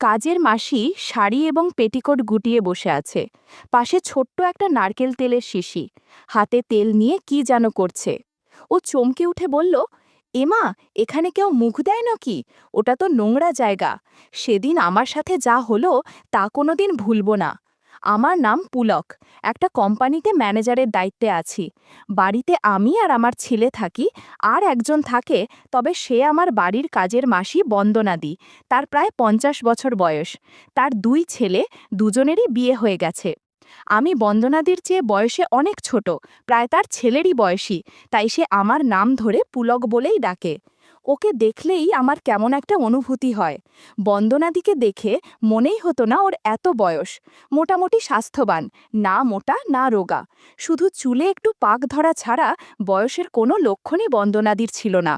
কাজের মাসি শাড়ি এবং পেটিকোট গুটিয়ে বসে আছে। পাশে ছোট্ট একটা নারকেল তেলের শিশি, হাতে তেল নিয়ে কি যেন করছে। ও চমকে উঠে বলল, এমা, এখানে কেউ মুখ দেয় নাকি? ওটা তো নোংরা জায়গা। সেদিন আমার সাথে যা হলো তা কোনোদিন ভুলবো না। আমার নাম পুলক, একটা কোম্পানিতে ম্যানেজারের দায়িত্বে আছি। বাড়িতে আমি আর আমার ছেলে থাকি, আর একজন থাকে, তবে সে আমার বাড়ির কাজের মাসি বন্দনাদি। তার প্রায় ৫০ বছর বয়স। তার ২ ছেলে, দুজনেরই বিয়ে হয়ে গেছে। আমি বন্দনাদির চেয়ে বয়সে অনেক ছোট, প্রায় তার ছেলেরই বয়সী, তাই সে আমার নাম ধরে পুলক বলেই ডাকে। ওকে দেখলেই আমার কেমন একটা অনুভূতি হয়। বন্দনাদিকে দেখে মনেই হতো না ওর এত বয়স। মোটামুটি স্বাস্থ্যবান, না মোটা না রোগা, শুধু চুলে একটু পাক ধরা ছাড়া বয়সের কোনো লক্ষণই বন্দনাদির ছিল না।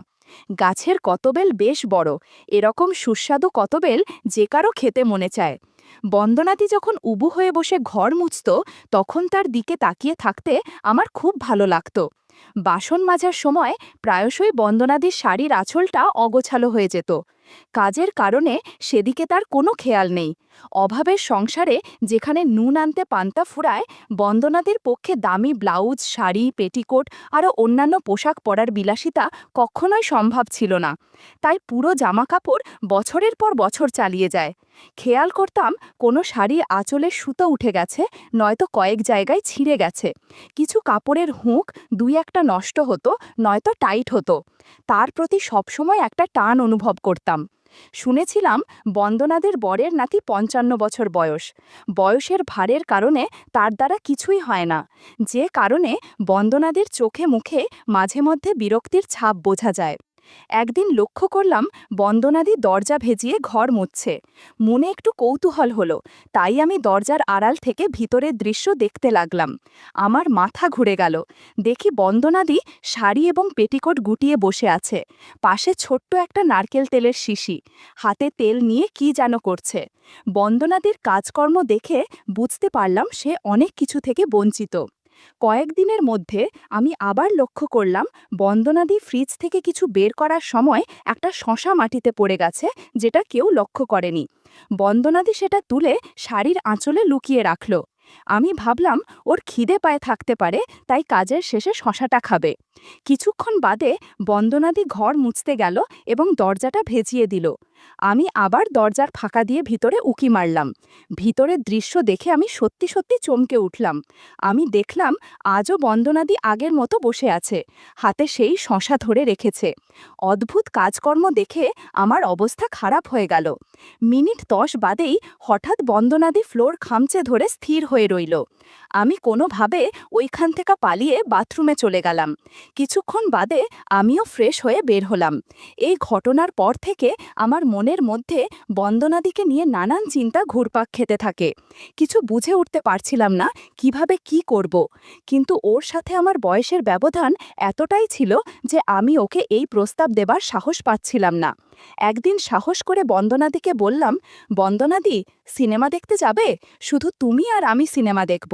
গাছের কতবেল বেশ বড়, এরকম সুস্বাদু কতবেল যে কারো খেতে মনে চায়। বন্দনাদি যখন উবু হয়ে বসে ঘর মুছত, তখন তার দিকে তাকিয়ে থাকতে আমার খুব ভালো লাগতো। বাসন মাজার সময় প্রায়শই বন্দনাদির শাড়ির আঁচলটা অগোছালো হয়ে যেত। কাজের কারণে সেদিকে তার কোনো খেয়াল নেই। অভাবের সংসারে যেখানে নুন আনতে পান্তা ফুরায়, বন্দনাদের পক্ষে দামি ব্লাউজ, শাড়ি, পেটিকোট আরও অন্যান্য পোশাক পরার বিলাসিতা কখনোই সম্ভব ছিল না। তাই পুরো জামাকাপড় বছরের পর বছর চালিয়ে যায়। খেয়াল করতাম কোনো শাড়ির আঁচলে সুতো উঠে গেছে, নয়তো কয়েক জায়গায় ছিঁড়ে গেছে। কিছু কাপড়ের হুঁক দুই একটা নষ্ট হতো, নয়তো টাইট হতো। তার প্রতি সবসময় একটা টান অনুভব করতাম। শুনেছিলাম বন্দনাদের বরের নাকি ৫৫ বছর বয়স। বয়সের ভারের কারণে তার দ্বারা কিছুই হয় না, যে কারণে বন্দনাদের চোখে মুখে মাঝে মধ্যে বিরক্তির ছাপ বোঝা যায়। একদিন লক্ষ্য করলাম বন্দনাদি দরজা ভেজিয়ে ঘর মুছছে। মনে একটু কৌতূহল হলো, তাই আমি দরজার আড়াল থেকে ভিতরের দৃশ্য দেখতে লাগলাম। আমার মাথা ঘুরে গেল। দেখি বন্দনাদি শাড়ি এবং পেটিকোট গুটিয়ে বসে আছে। পাশে ছোট্ট একটা নারকেল তেলের শিশি, হাতে তেল নিয়ে কি যেন করছে। বন্দনাদির কাজকর্ম দেখে বুঝতে পারলাম সে অনেক কিছু থেকে বঞ্চিত। কয়েকদিনের মধ্যে আমি আবার লক্ষ্য করলাম বন্দনাদি ফ্রিজ থেকে কিছু বের করার সময় একটা শশা মাটিতে পড়ে গেছে, যেটা কেউ লক্ষ্য করেনি। বন্দনাদি সেটা তুলে শাড়ির আঁচলে লুকিয়ে রাখল। আমি ভাবলাম ওর খিদে পায়ে থাকতে পারে, তাই কাজের শেষে শশাটা খাবে। কিছুক্ষণ বাদে বন্দনাদি ঘর মুছতে গেল এবং দরজাটা ভেজিয়ে দিল। আমি আবার দরজার ফাঁকা দিয়ে ভিতরে উকি মারলাম। ভিতরের দৃশ্য দেখে আমি সত্যি সত্যি চমকে উঠলাম। আমি দেখলাম আজও বন্দনাদি আগের মতো বসে আছে, হাতে সেই শশা ধরে রেখেছে। অদ্ভুত কাজকর্ম দেখে আমার অবস্থা খারাপ হয়ে গেল। মিনিট ১০ বাদেই হঠাৎ বন্দনাদি ফ্লোর খামচে ধরে স্থির হয়ে রইল। আমি কোনোভাবে ওইখান থেকে পালিয়ে বাথরুমে চলে গেলাম। কিছুক্ষণ বাদে আমিও ফ্রেশ হয়ে বের হলাম। এই ঘটনার পর থেকে আমার মনের মধ্যে বন্দনাদিকে নিয়ে নানান চিন্তা ঘুরপাক খেতে থাকে। কিছু বুঝে উঠতে পারছিলাম না কিভাবে কি করব। কিন্তু ওর সাথে আমার বয়সের ব্যবধান এতটাই ছিল যে আমি ওকে এই প্রস্তাব দেবার সাহস পাচ্ছিলাম না। একদিন সাহস করে বন্দনাদিকে বললাম, বন্দনাদি, সিনেমা দেখতে যাবে? শুধু তুমি আর আমি সিনেমা দেখব।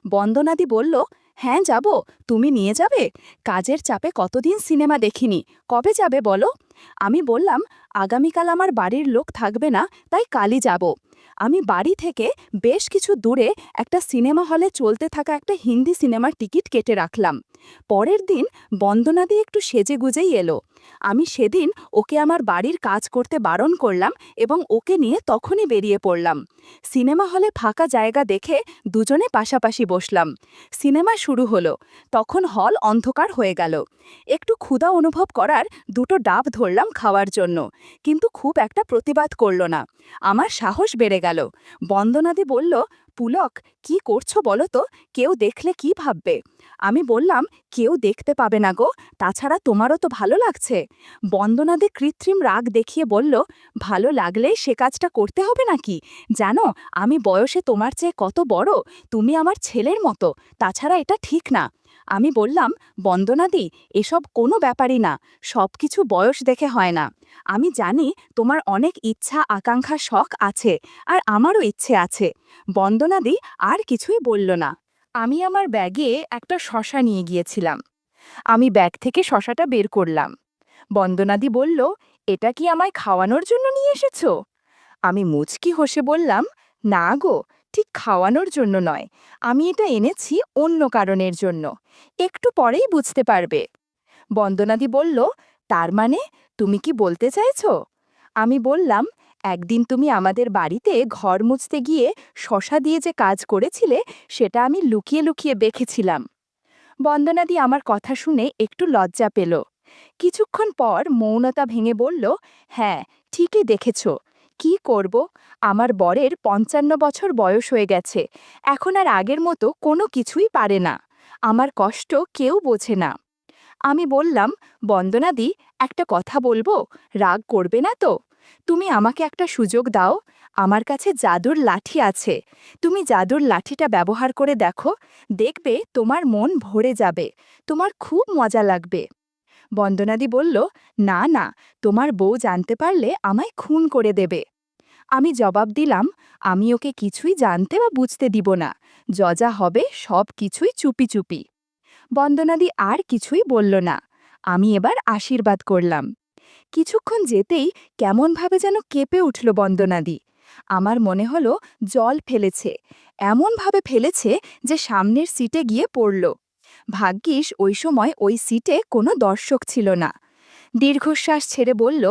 বন্দনাদি বলল, হ্যাঁ যাব। তুমি নিয়ে যাবে? কাজের চাপে কতদিন সিনেমা দেখিনি, কবে যাবে বলো? আমি বললাম, আগামীকাল আমার বাড়ির লোক থাকবে না, তাই কালই যাব। আমি বাড়ি থেকে বেশ কিছু দূরে একটা সিনেমা হলে চলতে থাকা একটা হিন্দি সিনেমার টিকিট কেটে রাখলাম। পরের দিন বন্দনাদি একটু সেজেগুজেই এলো। আমি সেদিন ওকে আমার বাড়ির কাজ করতে বারণ করলাম এবং ওকে নিয়ে তখনই বেরিয়ে পড়লাম। সিনেমা হলে ফাঁকা জায়গা দেখে দুজনে পাশাপাশি বসলাম। সিনেমা শুরু হলো। তখন হল অন্ধকার হয়ে গেল। একটু ক্ষুধা অনুভব করার দুটো ডাব ধরলাম খাওয়ার জন্য, কিন্তু খুব একটা প্রতিবাদ করল না। আমার সাহস বেড়ে গেল। বন্দনাদি বলল, পুলক, কি করছো বলো তো? কেউ দেখলে কি ভাববে? আমি বললাম, কেউ দেখতে পাবে না গো, তাছাড়া তোমারও তো ভালো লাগছে। বন্দনাদি কৃত্রিম রাগ দেখিয়ে বলল, ভালো লাগলেই সে কাজটা করতে হবে নাকি? জানো, আমি বয়সে তোমার চেয়ে কত বড়, তুমি আমার ছেলের মতো, তাছাড়া এটা ঠিক না। আমি বললাম, বন্দনাদি, এসব কোনো ব্যাপারই না, সব কিছু বয়স দেখে হয় না। আমি জানি তোমার অনেক ইচ্ছা আকাঙ্ক্ষা শখ আছে, আর আমারও ইচ্ছে আছে। বন্দনাদি আর কিছুই বলল না। আমি আমার ব্যাগে একটা শশা নিয়ে গিয়েছিলাম। আমি ব্যাগ থেকে শশাটা বের করলাম। বন্দনাদি বলল, এটা কি আমায় খাওয়ানোর জন্য নিয়ে এসেছো? আমি মুচকি হেসে বললাম, না গো, ঠিক খাওয়ানোর জন্য নয়, আমি এটা এনেছি অন্য কারণের জন্য। একটু পরেই বুঝতে পারবে। বন্দনাদি বলল, তার মানে তুমি কি বলতে চাইছো? আমি বললাম, একদিন তুমি আমাদের বাড়িতে ঘর মুছতে গিয়ে শশা দিয়ে যে কাজ করেছিলে, সেটা আমি লুকিয়ে লুকিয়ে দেখেছিলাম। বন্দনাদি আমার কথা শুনে একটু লজ্জা পেল। কিছুক্ষণ পর মৌনতা ভেঙে বলল, হ্যাঁ, ঠিকই দেখেছ। কি করব, আমার বরের ৫৫ বছর বয়স হয়ে গেছে, এখন আর আগের মতো কোনো কিছুই পারে না। আমার কষ্ট কেউ বোঝে না। আমি বললাম, বন্দনাদি, একটা কথা বলবো, রাগ করবে না তো? তুমি আমাকে একটা সুযোগ দাও। আমার কাছে জাদুর লাঠি আছে, তুমি জাদুর লাঠিটা ব্যবহার করে দেখো, দেখবে তোমার মন ভরে যাবে, তোমার খুব মজা লাগবে। বন্দনাদি বলল, না না, তোমার বউ জানতে পারলে আমায় খুন করে দেবে। আমি জবাব দিলাম, আমি ওকে কিছুই জানতে বা বুঝতে দিব না, যা হবে সব কিছুই চুপি চুপি। বন্দনাদি আর কিছুই বলল না। আমি এবার আশীর্বাদ করলাম। কিছুক্ষণ যেতেই কেমনভাবে যেন কেঁপে উঠল বন্দনাদি। আমার মনে হলো জল ফেলেছে, এমনভাবে ফেলেছে যে সামনের সিটে গিয়ে পড়ল। ভাগ্যিস ওই সময় ওই সিটে কোনো দর্শক ছিল না। দীর্ঘশ্বাস ছেড়ে বলল,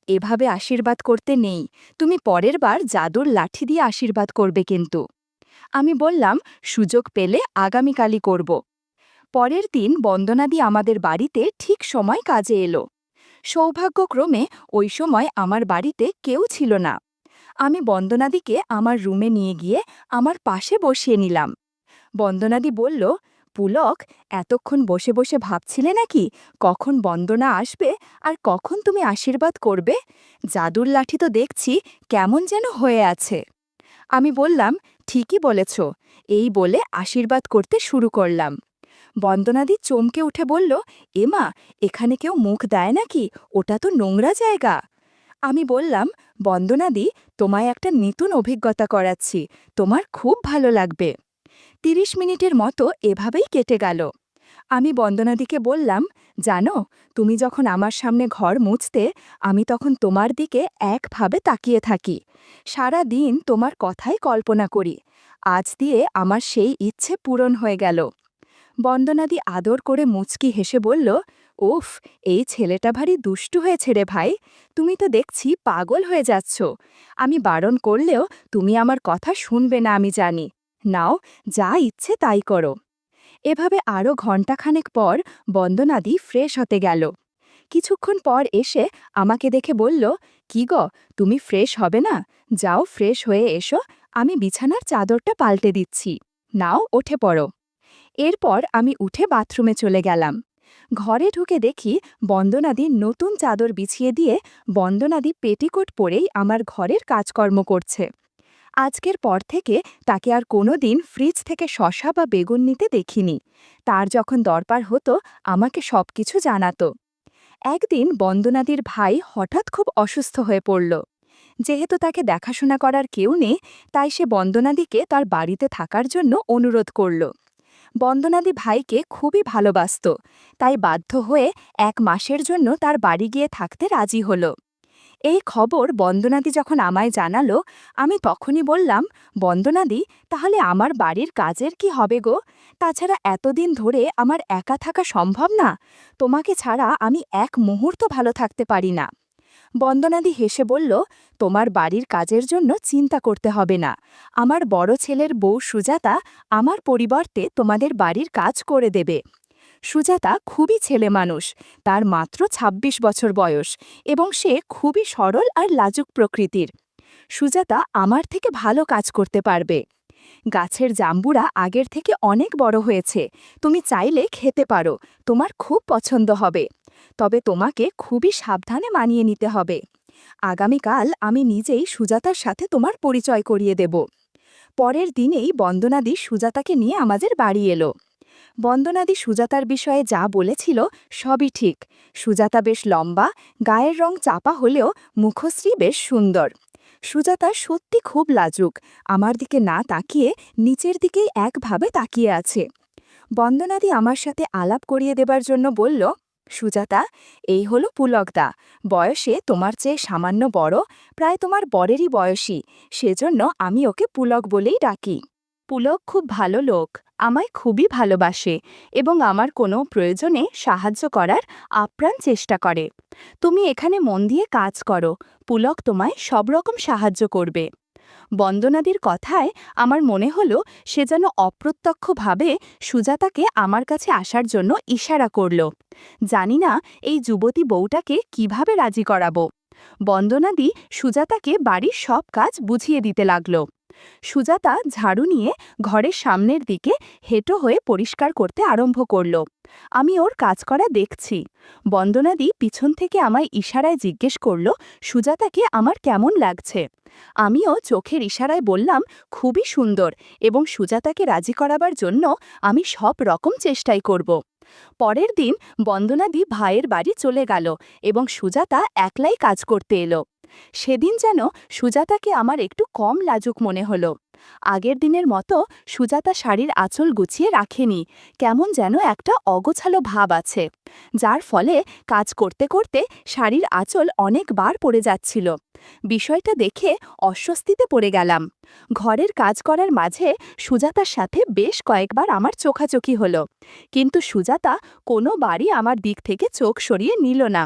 এভাবে আশীর্বাদ করতে নেই, তুমি পরের বার জাদুর লাঠি দিয়ে আশীর্বাদ করবে কিন্তু। আমি বললাম, সুযোগ পেলে আগামীকালই করব। পরের দিন বন্দনাদি আমাদের বাড়িতে ঠিক সময় কাজে এলো। সৌভাগ্যক্রমে ওই সময় আমার বাড়িতে কেউ ছিল না। আমি বন্দনাদিকে আমার রুমে নিয়ে গিয়ে আমার পাশে বসিয়ে নিলাম। বন্দনাদি বলল, পুলক, এতক্ষণ বসে বসে ভাবছিলে নাকি কখন বন্দনা আসবে আর কখন তুমি আশীর্বাদ করবে? জাদুর লাঠি তো দেখছি কেমন যেন হয়ে আছে। আমি বললাম, ঠিকই বলেছ। এই বলে আশীর্বাদ করতে শুরু করলাম। বন্দনাদি চমকে উঠে বলল, এমা, এখানে কেউ মুখ দেয় নাকি? ওটা তো নোংরা জায়গা। আমি বললাম, বন্দনাদি, তোমায় একটা নতুন অভিজ্ঞতা করাচ্ছি, তোমার খুব ভালো লাগবে। ৩০ মিনিটের মতো এভাবেই কেটে গেল। আমি বন্দনাদিকে বললাম, জানো, তুমি যখন আমার সামনে ঘর মুছতে, আমি তখন তোমার দিকে একভাবে তাকিয়ে থাকি, সারা দিন তোমার কথাই কল্পনা করি। আজ দিয়ে আমার সেই ইচ্ছে পূরণ হয়ে গেল। বন্দনাদি আদর করে মুচকি হেসে বলল, উফ, এই ছেলেটা ভারী দুষ্টু হয়েছে রে ভাই, তুমি তো দেখছি পাগল হয়ে যাচ্ছ। আমি বারণ করলেও তুমি আমার কথা শুনবে না আমি জানি। নাও, যা ইচ্ছে তাই করো। এভাবে আরও ঘণ্টাখানেক পর বন্দনাদি ফ্রেশ হতে গেল। কিছুক্ষণ পর এসে আমাকে দেখে বলল, কি গো, তুমি ফ্রেশ হবে না? যাও, ফ্রেশ হয়ে এসো, আমি বিছানার চাদরটা পাল্টে দিচ্ছি। নাও, উঠে পড়ো। এরপর আমি উঠে বাথরুমে চলে গেলাম। ঘরে ঢুকে দেখি বন্দনাদি নতুন চাদর বিছিয়ে দিয়ে বন্দনাদি পেটিকোট পরেই আমার ঘরের কাজকর্ম করছে। আজকের পর থেকে তাকে আর কোনো দিন ফ্রিজ থেকে শসা বা বেগুন নিতে দেখিনি। তার যখন দরকার হতো আমাকে সবকিছু জানাতো। একদিন বন্দনাদির ভাই হঠাৎ খুব অসুস্থ হয়ে পড়ল। যেহেতু তাকে দেখাশোনা করার কেউ নেই, তাই সে বন্দনাদিকে তার বাড়িতে থাকার জন্য অনুরোধ করল। বন্দনাদি ভাইকে খুবই ভালোবাসত, তাই বাধ্য হয়ে ১ মাসের জন্য তার বাড়ি গিয়ে থাকতে রাজি হল। এই খবর বন্দনাদি যখন আমায় জানালো, আমি তখনই বললাম, বন্দনাদি, তাহলে আমার বাড়ির কাজের কি হবে গো? তাছাড়া এতদিন ধরে আমার একা থাকা সম্ভব না, তোমাকে ছাড়া আমি এক মুহূর্ত ভালো থাকতে পারি না। বন্দনাদি হেসে বলল, তোমার বাড়ির কাজের জন্য চিন্তা করতে হবে না, আমার বড় ছেলের বউ সুজাতা আমার পরিবর্তে তোমাদের বাড়ির কাজ করে দেবে। সুজাতা খুবই ছেলে মানুষ, তার মাত্র ২৬ বছর বয়স এবং সে খুবই সরল আর লাজুক প্রকৃতির। সুজাতা আমার থেকে ভালো কাজ করতে পারবে। গাছের জাম্বুরা আগের থেকে অনেক বড় হয়েছে, তুমি চাইলে খেতে পারো, তোমার খুব পছন্দ হবে। তবে তোমাকে খুবই সাবধানে মানিয়ে নিতে হবে। আগামীকাল আমি নিজেই সুজাতার সাথে তোমার পরিচয় করিয়ে দেব। পরের দিনেই বন্দনাদি সুজাতাকে নিয়ে আমাদের বাড়ি এলো। বন্দনাদি সুজাতার বিষয়ে যা বলেছিল সবই ঠিক। সুজাতা বেশ লম্বা, গায়ের রং চাপা হলেও মুখশ্রী বেশ সুন্দর। সুজাতা সত্যি খুব লাজুক, আমার দিকে না তাকিয়ে নিচের দিকেই একভাবে তাকিয়ে আছে। বন্দনাদি আমার সাথে আলাপ করিয়ে দেবার জন্য বলল, সুজাতা, এই হলো পুলকদা। বয়সে তোমার চেয়ে সামান্য বড়, প্রায় তোমার বরেরই বয়সী, সেজন্য আমি ওকে পুলক বলেই ডাকি। পুলক খুব ভালো লোক, আমায় খুবই ভালোবাসে এবং আমার কোনো প্রয়োজনে সাহায্য করার আপ্রাণ চেষ্টা করে। তুমি এখানে মন দিয়ে কাজ করো, পুলক তোমায় সব রকম সাহায্য করবে। বন্দনাদির কথায় আমার মনে হলো সে যেন অপ্রত্যক্ষভাবে সুজাতাকে আমার কাছে আসার জন্য ইশারা করল। জানি না এই যুবতী বউটাকে কিভাবে রাজি করাবো। বন্দনাদি সুজাতাকে বাড়ির সব কাজ বুঝিয়ে দিতে লাগল। সুজাতা ঝাড়ু নিয়ে ঘরের সামনের দিকে হেঁটো হয়ে পরিষ্কার করতে আরম্ভ করল। আমি ওর কাজ করা দেখছি। বন্দনাদি পিছন থেকে আমায় ইশারায় জিজ্ঞেস করল সুজাতাকে আমার কেমন লাগছে। আমিও চোখের ইশারায় বললাম খুবই সুন্দর এবং সুজাতাকে রাজি করাবার জন্য আমি সব রকম চেষ্টাই করব। পরের দিন বন্দনাদি ভাইয়ের বাড়ি চলে গেল এবং সুজাতা একলাই কাজ করতে এলো। সেদিন যেন সুজাতাকে আমার একটু কম লাজুক মনে হলো। আগের দিনের মতো সুজাতা শাড়ির আঁচল গুছিয়ে রাখেনি, কেমন যেন একটা অগোছালো ভাব আছে, যার ফলে কাজ করতে করতে শাড়ির আঁচল অনেকবার পড়ে যাচ্ছিল। বিষয়টা দেখে অস্বস্তিতে পড়ে গেলাম। ঘরের কাজ করার মাঝে সুজাতার সাথে বেশ কয়েকবার আমার চোখাচোখি হলো, কিন্তু সুজাতা কোনোবারই আমার দিক থেকে চোখ সরিয়ে নিল না।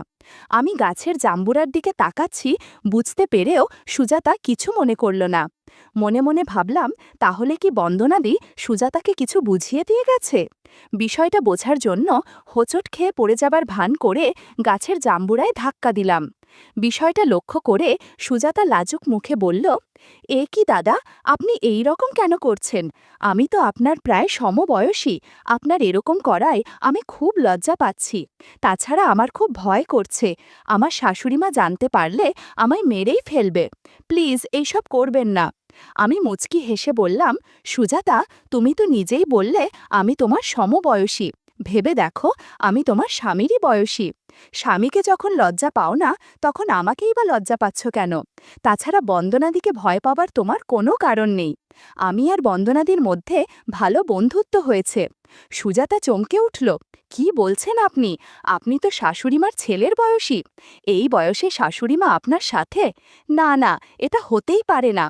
আমি গাছের জাম্বুরার দিকে তাকাচ্ছি, বুঝতে পেরেও সুজাতা কিছু মনে করল না। মনে মনে ভাবলাম, তাহলে কি বন্দনাদি সুজাতাকে কিছু বুঝিয়ে দিয়ে গেছে? বিষয়টা বোঝার জন্য হোঁচট খেয়ে পড়ে যাবার ভান করে গাছের জাম্বুরায় ধাক্কা দিলাম। বিষয়টা লক্ষ্য করে সুজাতা লাজুক মুখে বলল, এ কি দাদা, আপনি এই রকম কেন করছেন? আমি তো আপনার প্রায় সমবয়সী, আপনার এরকম করায় আমি খুব লজ্জা পাচ্ছি। তাছাড়া আমার খুব ভয় করছে, আমার শাশুড়িমা জানতে পারলে আমায় মেরেই ফেলবে। প্লিজ এইসব করবেন না। আমি মুচকি হেসে বললাম, সুজাতা, তুমি তো নিজেই বললে আমি তোমার সমবয়সী। ভেবে দেখো, আমি তোমার স্বামীরই বয়সী। স্বামীকে যখন লজ্জা পাও না, তখন আমাকেই বা লজ্জা পাচ্ছ কেন? তাছাড়া বন্দনাদিকে ভয় পাবার তোমার কোনো কারণ নেই। আমি আর বন্দনাদির মধ্যে ভালো বন্ধুত্ব হয়েছে। সুজাতা চমকে উঠল, কি বলছেন আপনি? আপনি তো শাশুড়িমার ছেলের বয়সী। এই বয়সে শাশুড়িমা আপনার সাথে? না না, এটা হতেই পারে না।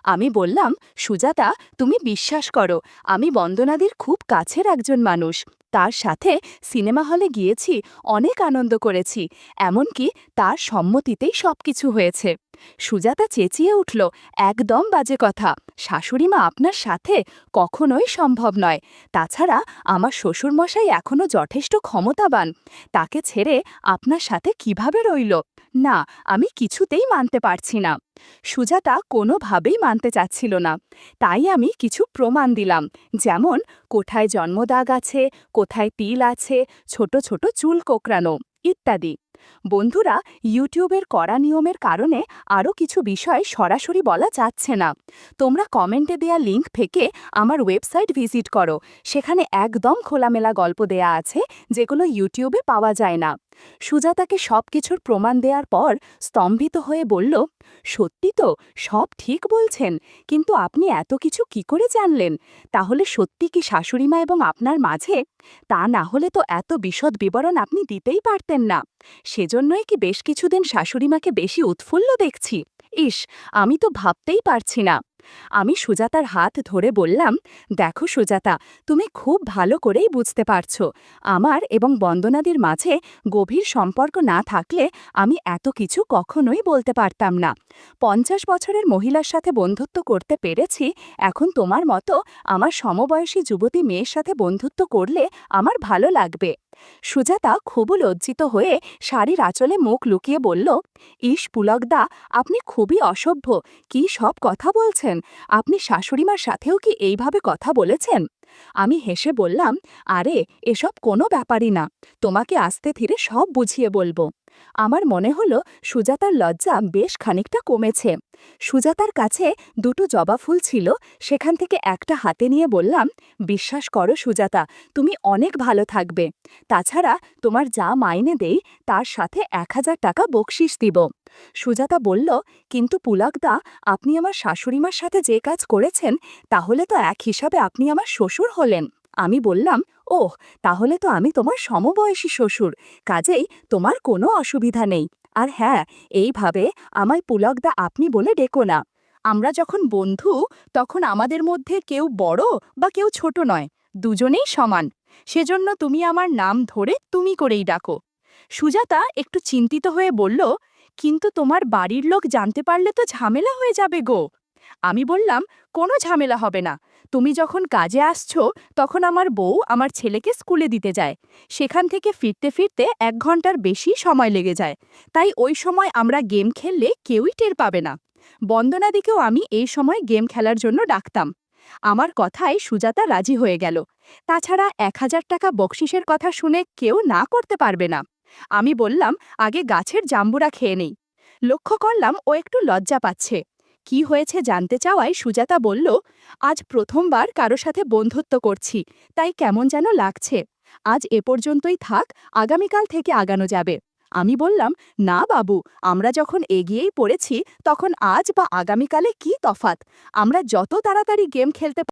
আমি বললাম, সুজাতা, তুমি বিশ্বাস করো, আমি বন্দনাদির খুব কাছের একজন মানুষ। তার সাথে সিনেমা হলে গিয়েছি, অনেক আনন্দ করেছি, এমনকি তার সম্মতিতেই সবকিছু হয়েছে। সুজাতা চেঁচিয়ে উঠল, একদম বাজে কথা। শাশুড়িমা আপনার সাথে? কখনোই সম্ভব নয়। তাছাড়া আমার শ্বশুরমশাই এখনও যথেষ্ট ক্ষমতাবান, তাকে ছেড়ে আপনার সাথে কিভাবে রইল? না, আমি কিছুতেই মানতে পারছি না। সুজাতা কোনোভাবেই মানতে চাচ্ছিল না। তাই আমি কিছু প্রমাণ দিলাম, যেমন কোথায় জন্মদাগ আছে, কোথায় তিল আছে, ছোট ছোট চুল কোঁকড়ানো ইত্যাদি। বন্ধুরা, ইউটিউবের কড়া নিয়মের কারণে আরও কিছু বিষয় সরাসরি বলা যাচ্ছে না। তোমরা কমেন্টে দেয়া লিঙ্ক থেকে আমার ওয়েবসাইট ভিজিট করো, সেখানে একদম খোলামেলা গল্প দেয়া আছে, যেগুলো ইউটিউবে পাওয়া যায় না। সুজাতাকে সব কিছুর প্রমাণ দেওয়ার পর স্তম্ভিত হয়ে বলল, সত্যি তো, সব ঠিক বলছেন, কিন্তু আপনি এত কিছু কি করে জানলেন? তাহলে সত্যি কি শাশুড়িমা এবং আপনার মাঝে? তা না হলে তো এত বিশদ বিবরণ আপনি দিতেই পারতেন না। সেজন্যই কি বেশ কিছুদিন শাশুড়িমাকে বেশি উৎফুল্ল দেখছি? ইস, আমি তো ভাবতেই পারছি না। আমি সুজাতার হাত ধরে বললাম, দেখো সুজাতা, তুমি খুব ভালো করেই বুঝতে পারছো, আমার এবং বন্দনাদির মাঝে গভীর সম্পর্ক না থাকলে আমি এত কিছু কখনোই বলতে পারতাম না। 50 বছরের মহিলার সাথে বন্ধুত্ব করতে পেরেছি, এখন তোমার মতো আমার সমবয়সী যুবতী মেয়ের সাথে বন্ধুত্ব করলে আমার ভালো লাগবে। সুজাতা খুব লজ্জিত হয়ে শাড়ির আঁচলে মুখ লুকিয়ে বলল, ইস পুলকদা, আপনি খুবই অসভ্য, কি সব কথা বলছেন? আপনি শাশুড়িমার সাথেও কি এইভাবে কথা বলেছেন? আমি হেসে বললাম, আরে এসব কোনো ব্যাপারই না, তোমাকে আস্তে ধীরে সব বুঝিয়ে বলবো। আমার মনে হলো সুজাতার লজ্জা বেশ খানিকটা কমেছে। সুজাতার কাছে দুটো জবা ফুল ছিল, সেখান থেকে একটা হাতে নিয়ে বললাম, বিশ্বাস করো সুজাতা, তুমি অনেক ভালো থাকবে। তাছাড়া তোমার যা মাইনে দেই তার সাথে 1000 টাকা বকশিস দিব। সুজাতা বলল, কিন্তু পুলকদা, আপনি আমার শাশুড়িমার সাথে যে কাজ করেছেন, তাহলে তো এক হিসাবে আপনি আমার শ্বশুর হলেন। আমি বললাম, ওহ, তাহলে তো আমি তোমার সমবয়সী শ্বশুর, কাজেই তোমার কোনো অসুবিধা নেই। আর হ্যাঁ, এইভাবে আমায় পুলকদা আপনি বলে ডেকো না। আমরা যখন বন্ধু, তখন আমাদের মধ্যে কেউ বড় বা কেউ ছোট নয়, দুজনেই সমান। সেজন্য তুমি আমার নাম ধরে তুমি করেই ডাকো। সুজাতা একটু চিন্তিত হয়ে বলল, কিন্তু তোমার বাড়ির লোক জানতে পারলে তো ঝামেলা হয়ে যাবে গো। আমি বললাম, কোনো ঝামেলা হবে না। তুমি যখন কাজে আসছো, তখন আমার বউ আমার ছেলেকে স্কুলে দিতে যায়। সেখান থেকে ফিরতে ফিরতে 1 ঘন্টার বেশি সময় লেগে যায়। তাই ওই সময় আমরা গেম খেললে কেউই টের পাবে না। বন্দনাদিকেও আমি এই সময় গেম খেলার জন্য ডাকতাম। আমার কথায় সুজাতা রাজি হয়ে গেল। তাছাড়া 1,000 টাকা বকশিসের কথা শুনে কেউ না করতে পারবে না। আমি বললাম, আগে গাছের জাম্বুরা খেয়ে নেই। লক্ষ্য করলাম ও একটু লজ্জা পাচ্ছে। কি হয়েছে জানতে চাওয়ায় সুজাতা বলল, আজ প্রথমবার কারো সাথে বন্ধুত্ব করছি, তাই কেমন যেন লাগছে। আজ এ পর্যন্তই থাক, আগামীকাল থেকে আগানো যাবে। আমি বললাম, না বাবু, আমরা যখন এগিয়েই পড়েছি, তখন আজ বা আগামীকালে কি তফাৎ? আমরা যত তাড়াতাড়ি গেম খেলতে